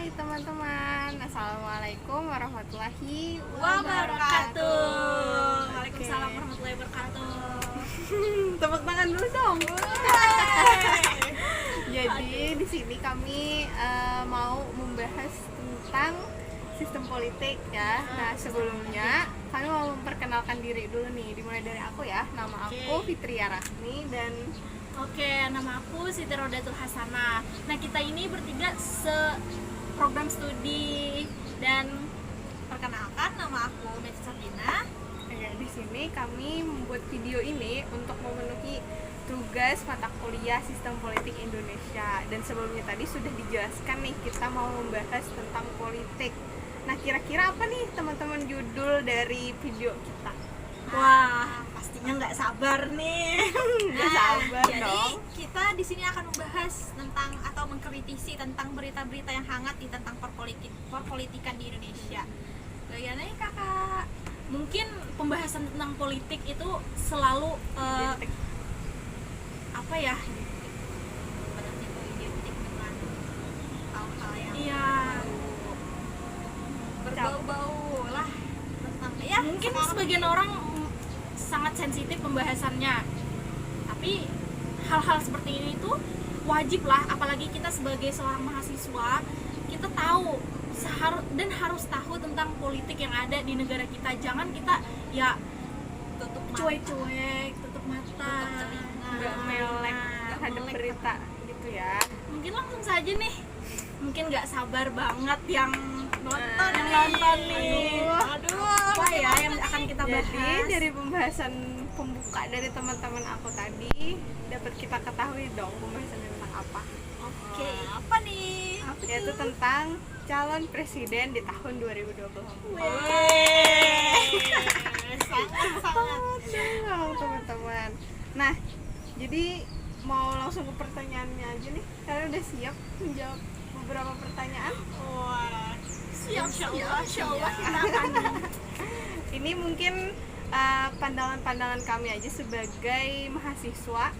Hai teman-teman, Assalamualaikum warahmatullahi wabarakatuh. Waalaikumsalam warahmatullahi wabarakatuh. Tepuk tangan dulu dong. Jadi di sini kami mau membahas tentang sistem politik ya. Nah sebelumnya kami mau memperkenalkan diri dulu nih. Dimulai dari aku ya. Nama aku Fitria Rahmi dan Nama aku Siti Rodatul Hasanah. Nah, kita ini bertiga program studi dan perkenalkan nama aku Meti Sabina. di sini kami membuat video ini untuk memenuhi tugas mata kuliah Sistem Politik Indonesia. Dan sebelumnya tadi sudah dijelaskan nih kita mau membahas tentang politik. Nah, kira-kira apa nih teman-teman judul dari video kita? Wah, pastinya nggak sabar nih. Nggak sabar jadi dong. kita di sini akan membahas tentang atau mengkritisi tentang berita-berita yang hangat tentang perpolitikan di Indonesia. Bagaimana nih kakak? Mungkin pembahasan tentang politik itu selalu apa ya? Identik dengan hal-hal yang berbau-bau lah tentang ya. Mungkin sebagian orang sangat sensitif pembahasannya, tapi hal-hal seperti ini tuh wajib lah, apalagi kita sebagai seorang mahasiswa kita tahu dan harus tahu tentang politik yang ada di negara kita. Jangan kita ya tutup cuek-cuek, tutup mata, Nggak melek terhadap berita gitu ya. Mungkin langsung saja nih, mungkin nggak sabar banget yang nonton nih. Aduh, apa ya yang akan kita bahas? Jadi dari pembahasan pembuka dari teman-teman aku tadi dapat kita ketahui dong pembahasannya tentang apa. Oke, apa nih? Yaitu tentang calon presiden di tahun 2024. Sangat. Teman-teman. Nah, jadi mau langsung ke pertanyaannya aja nih. Kalian udah siap menjawab beberapa pertanyaan? Wah, siap. Ini mungkin pandangan-pandangan kami aja sebagai mahasiswa.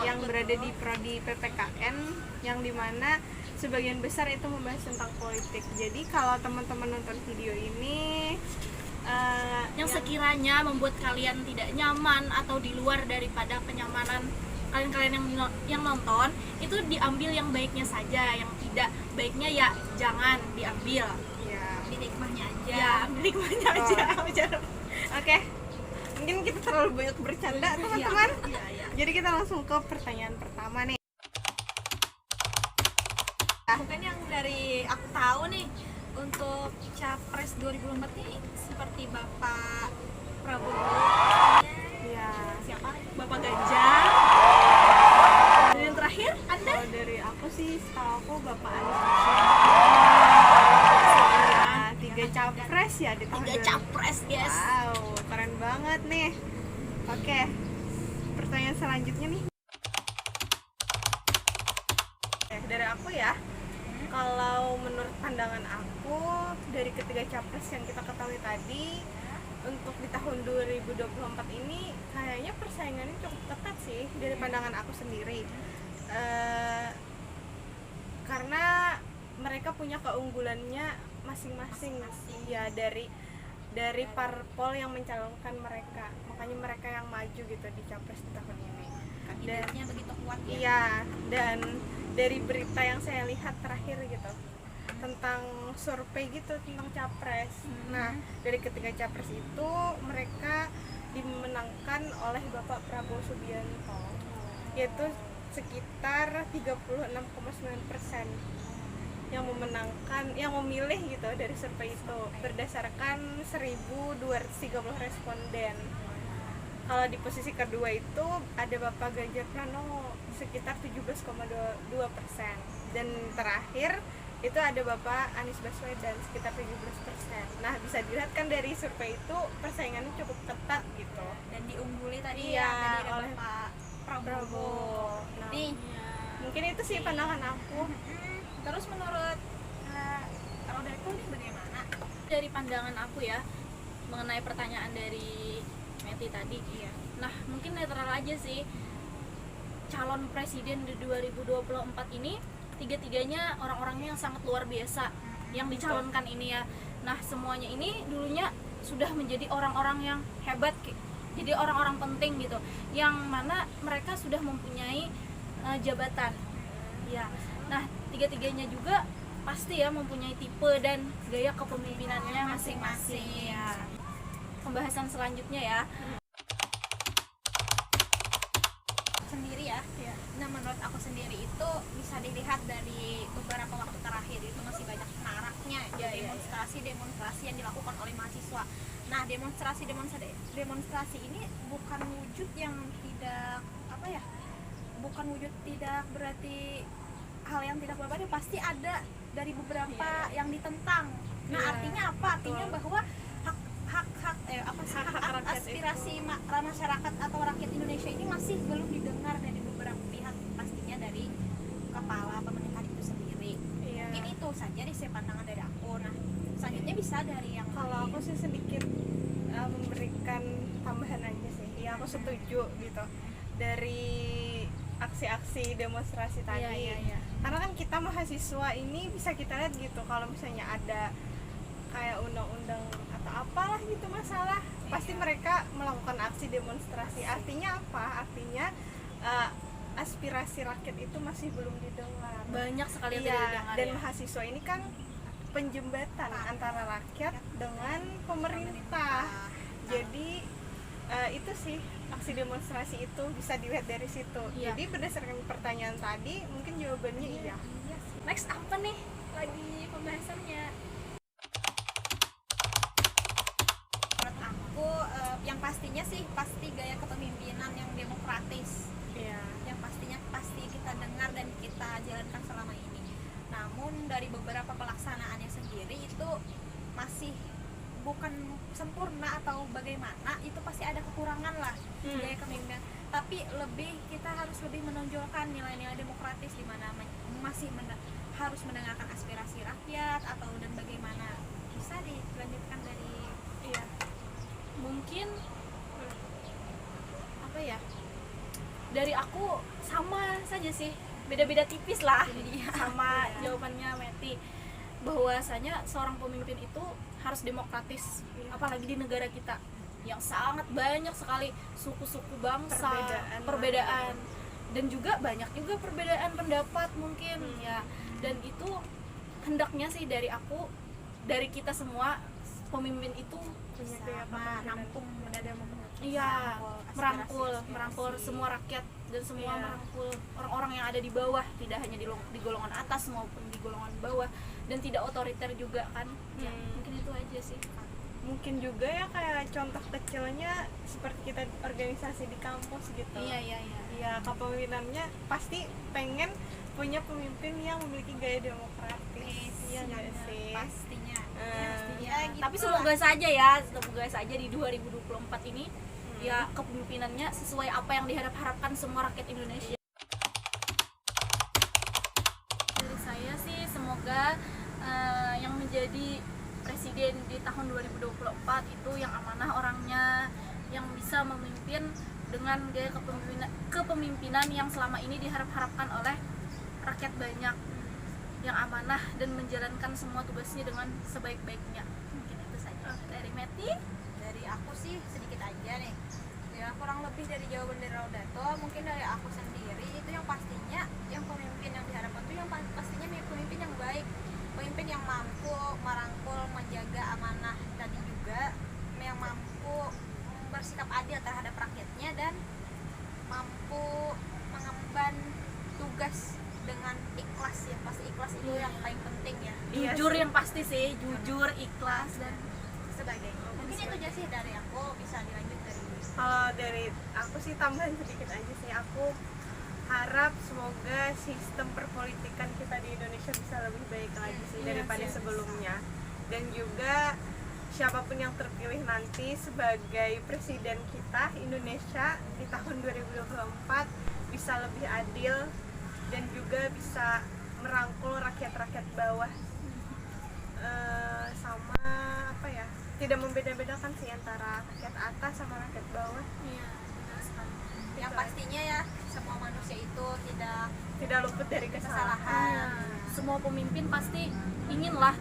Yang berada di prodi PPKN, yang dimana sebagian besar itu membahas tentang politik. Jadi kalau teman-teman nonton video ini yang sekiranya membuat kalian tidak nyaman atau di luar daripada kenyamanan kalian yang nonton, itu diambil yang baiknya saja, yang tidak baiknya ya jangan diambil. ya, Ambil hikmahnya aja. Ya, ambil hikmahnya aja. Oke. Mungkin kita terlalu banyak bercanda teman-teman. Iya. Jadi kita langsung ke pertanyaan pertama nih. Mungkin yang dari aku tahu nih, untuk Capres 2024 ini seperti Bapak Prabowo, Ya. siapa? Bapak Ganjar. Dan yang terakhir Anda? Kalau dari aku sih, setahu aku Bapak Anies Baswedan. Tiga capres ya di tahun 3 capres, guys. Wow, keren banget nih. Oke, pertanyaan selanjutnya nih. Dari aku ya, kalau menurut pandangan aku, dari ketiga capres yang kita ketahui tadi, untuk di tahun 2024 ini kayaknya persaingannya cukup ketat sih dari pandangan aku sendiri. Karena mereka punya keunggulannya masing-masing ya, dari parpol yang mencalonkan mereka, makanya mereka yang maju gitu di capres di tahun ini. Kandidatnya begitu kuat ya. Iya, dan dari berita yang saya lihat terakhir gitu tentang survei gitu tentang capres. Nah, dari ketiga capres itu mereka dimenangkan oleh Bapak Prabowo Subianto, yaitu sekitar 36,9% yang memenangkan, yang memilih gitu dari survei itu berdasarkan 1.230 responden. Kalau di posisi kedua itu ada Bapak Ganjar Pranowo sekitar 17,2%, dan terakhir itu ada Bapak Anies Baswedan sekitar 17%. Nah, bisa dilihat kan dari survei itu persaingannya cukup ketat gitu. Dan diungguli tadi Iya, tadi ada oleh Bapak Prabowo. Nah, Nih, mungkin itu sih pandangan aku. terus menurut Rodatul nih bagaimana? Dari pandangan aku ya, mengenai pertanyaan dari Meti tadi. Iya. Nah, mungkin netral aja sih. Calon presiden di 2024 ini tiga-tiganya orang-orangnya yang sangat luar biasa yang dicalonkan ini ya. Nah semuanya ini dulunya sudah menjadi orang-orang yang hebat, jadi orang-orang penting gitu, yang mana mereka sudah mempunyai jabatan ya. Nah tiga-tiganya juga pasti ya mempunyai tipe dan gaya kepemimpinannya masing-masing ya. Pembahasan selanjutnya ya sendiri ya. Nah menurut aku sendiri itu bisa dilihat dari beberapa waktu terakhir itu masih banyak maraknya demonstrasi yang dilakukan oleh mahasiswa. Nah demonstrasi ini bukan wujud yang tidak bukan wujud tidak berarti hal yang tidak boleh, pasti ada dari beberapa yang ditentang. Nah artinya apa? Artinya bahwa hak aspirasi masyarakat atau rakyat Indonesia ini masih belum didengar dari beberapa pihak, pastinya dari kepala pemerintahan itu sendiri. Mungkin itu saja sih pandangan dari aku. Nah selanjutnya bisa dari yang kalau aku sih sedikit memberikan tambahan aja sih. Ya aku setuju gitu dari aksi-aksi demonstrasi tadi. Karena kan kita mahasiswa ini bisa kita lihat gitu, kalau misalnya ada kayak undang-undang atau apalah gitu masalah, pasti mereka melakukan aksi demonstrasi. Artinya apa? Artinya aspirasi rakyat itu masih belum didengar. Banyak sekali yang tidak didengar. Dan mahasiswa ini kan penjembatan antara rakyat dengan pemerintah. Jadi itu sih aksi demonstrasi itu bisa dilihat dari situ. Jadi berdasarkan pertanyaan tadi mungkin jawabannya iya. Next apa nih lagi pembahasannya? Menurut aku yang pastinya sih pasti gaya kepemimpinan yang demokratis. Yang pastinya pasti kita dengar dan kita jalankan selama ini. Namun dari beberapa pelaksanaannya sendiri itu masih bukan sempurna atau bagaimana, itu pasti ada kekurangan lah gaya kepemimpinan. Tapi kita harus lebih menonjolkan nilai-nilai demokratis, di mana masih harus mendengarkan aspirasi rakyat atau dan bagaimana. Bisa dilanjutkan dari mungkin apa ya, dari aku sama saja sih, beda-beda tipis lah sama jawabannya Meti, bahwasanya seorang pemimpin itu harus demokratis, apalagi di negara kita yang sangat banyak sekali suku-suku bangsa, perbedaan dan juga banyak juga perbedaan pendapat mungkin ya. Dan itu hendaknya sih dari aku, dari kita semua pemimpin itu nampung merangkul semua rakyat dan semua merangkul orang-orang yang ada di bawah, tidak hanya di golongan atas maupun di golongan bawah, dan tidak otoriter juga kan. Mungkin itu aja sih. Mungkin juga ya kayak contoh kecilnya seperti kita organisasi di kampus gitu. Iya, kepemimpinannya pasti pengen punya pemimpin yang memiliki gaya demokratis. Iya nggak sih? Pastinya. Gitu. Tapi semoga saja di 2024 ini ya kepemimpinannya sesuai apa yang diharapkan semua rakyat Indonesia. Dari saya sih semoga yang menjadi presiden di tahun 2024 itu yang amanah orangnya, yang bisa memimpin dengan gaya kepemimpinan yang selama ini diharapkan oleh rakyat banyak, yang amanah dan menjalankan semua tugasnya dengan sebaik-baiknya. Mungkin itu saja dari Meti. Dari aku sih sedikit aja nih ya, kurang lebih dari jawaban dari Raudato. Mungkin dari aku sendiri itu yang pastinya yang pemimpin yang diharapkan itu yang pastinya pemimpin yang baik, pemimpin yang mampu merangkul, menjaga amanah tadi juga, yang mampu bersikap adil terhadap rakyatnya dan mampu mengemban tugas dengan ikhlas. Ya pasti ikhlas itu yang paling penting ya. Jujur yang pasti sih, jujur, ikhlas dan sebagainya. Mungkin itu aja sih dari aku. Bisa dilanjut dari Kalau dari aku sih tambahan sedikit aja sih, aku harap semoga sistem perpolitikan kita di Indonesia bisa lebih baik lagi sih daripada sebelumnya. Dan juga siapapun yang terpilih nanti sebagai presiden kita Indonesia di tahun 2024 bisa lebih adil dan juga bisa merangkul rakyat-rakyat bawah, sama apa ya, tidak membeda-bedakan sih antara rakyat atas sama rakyat bawah. benar sekali. yang pastinya ya semua manusia itu tidak luput dari kesalahan. Semua pemimpin pasti inginlah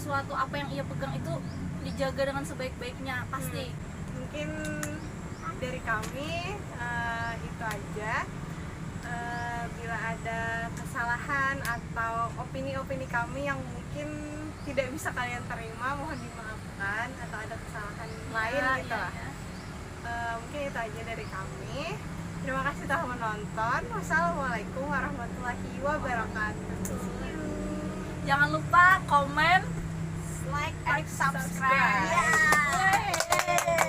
suatu apa yang ia pegang itu dijaga dengan sebaik-baiknya pasti. Mungkin dari kami itu aja. Bila ada kesalahan atau opini-opini kami yang mungkin tidak bisa kalian terima, mohon dimaafkan, atau ada kesalahan lain gitu lah. Mungkin itu aja dari kami. Terima kasih telah menonton. Wassalamualaikum warahmatullahi wabarakatuh. Jangan lupa komen, like and subscribe. Yeah.